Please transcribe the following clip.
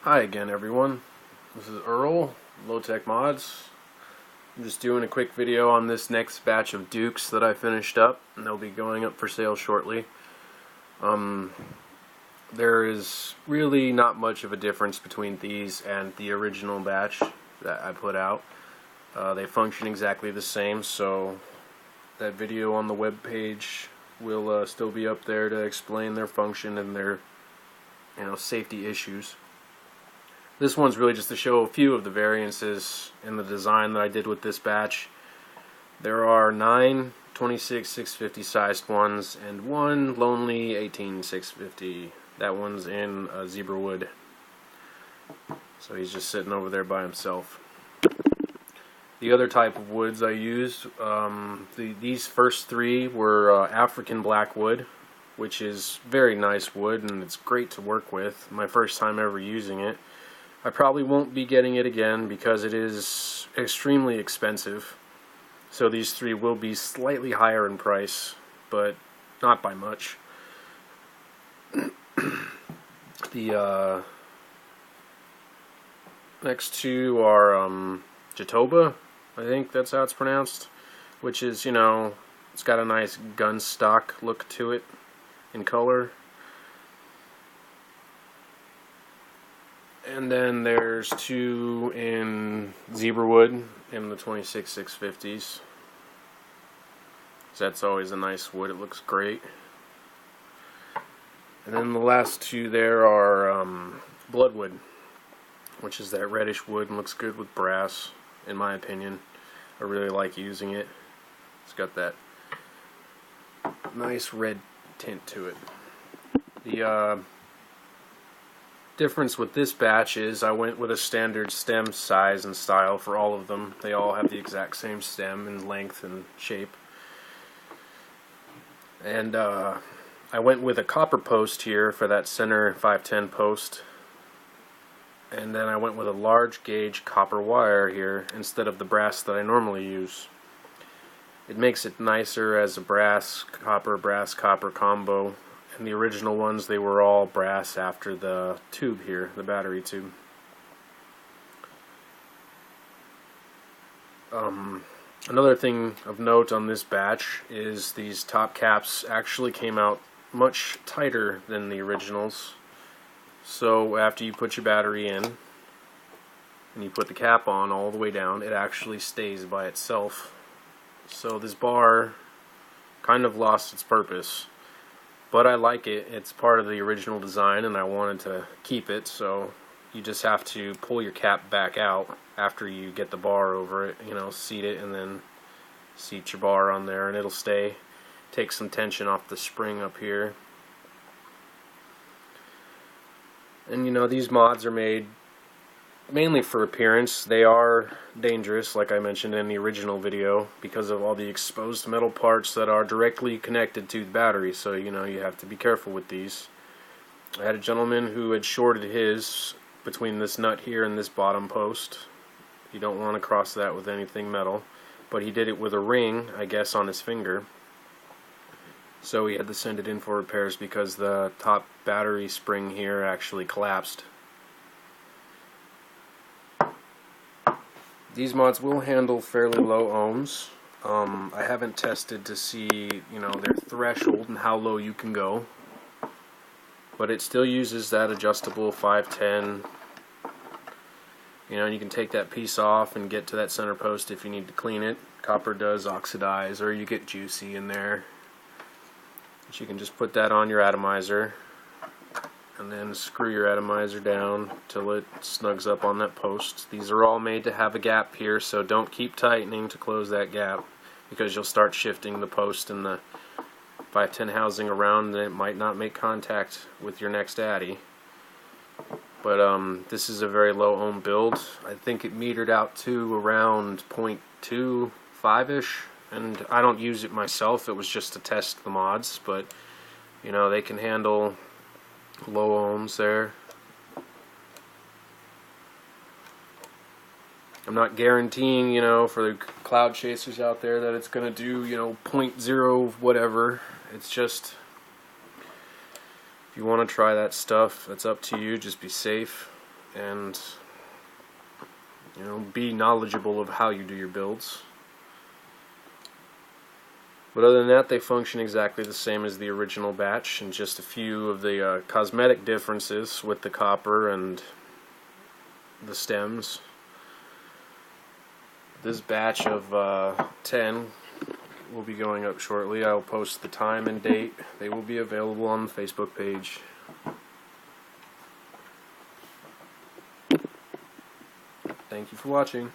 Hi again, everyone. This is Earl, Low Tech Mods. I'm just doing a quick video on this next batch of Dukes that I finished up, and they'll be going up for sale shortly. There is really not much of a difference between these and the original batch that I put out. They function exactly the same, so that video on the web page will still be up there to explain their function and their safety issues. This one's really just to show a few of the variances in the design that I did with this batch. There are 9 26-650 sized ones and one lonely 18-650. That one's in zebra wood. So he's just sitting over there by himself. The other type of woods I used, these first three were African blackwood, which is very nice wood and it's great to work with. My first time ever using it. I probably won't be getting it again because it is extremely expensive. So these three will be slightly higher in price, but not by much. The next two are Jatoba, I think that's how it's pronounced, which is, it's got a nice gun stock look to it in color. And then there's two in zebra wood in the 26-650s. That's always a nice wood, it looks great. And then the last two there are bloodwood, which is that reddish wood and looks good with brass, in my opinion. I really like using it. It's got that nice red tint to it. The difference with this batch is I went with a standard stem size and style for all of them. They all have the exact same stem and length and shape. And I went with a copper post here for that center 510 post. And then I went with a large gauge copper wire here instead of the brass that I normally use. It makes it nicer as a brass copper combo. And the original ones, they were all brass after the tube here, the battery tube. Another thing of note on this batch is these top caps actually came out much tighter than the originals. So after you put your battery in and you put the cap on all the way down, it actually stays by itself. So this bar kind of lost its purpose. But I like it. It's part of the original design and I wanted to keep it, so you just have to pull your cap back out after you get the bar over it, seat it and then seat your bar on there and it'll stay. Take some tension off the spring up here. And these mods are made mainly for appearance. They are dangerous, like I mentioned in the original video, because of all the exposed metal parts that are directly connected to the battery, so you have to be careful with these. I had a gentleman who had shorted his between this nut here and this bottom post. You don't want to cross that with anything metal, but he did it with a ring, I guess, on his finger. So he had to send it in for repairs because the top battery spring here actually collapsed. These mods will handle fairly low ohms. I haven't tested to see, their threshold and how low you can go. But it still uses that adjustable 510. You can take that piece off and get to that center post if you need to clean it. Copper does oxidize, or you get juicy in there. But you can just put that on your atomizer and then screw your atomizer down till it snugs up on that post. These are all made to have a gap here, so don't keep tightening to close that gap because you'll start shifting the post and the 510 housing around and it might not make contact with your next addy. But this is a very low ohm build. I think it metered out to around 0.25ish, and I don't use it myself. It was just to test the mods, but they can handle low ohms there. I'm not guaranteeing, for the cloud chasers out there that it's going to do, 0.0 whatever. It's just, if you want to try that stuff, that's up to you. Just be safe. and be knowledgeable of how you do your builds. But other than that, they function exactly the same as the original batch, and just a few of the cosmetic differences with the copper and the stems. This batch of 10 will be going up shortly. I'll post the time and date. They will be available on the Facebook page. Thank you for watching.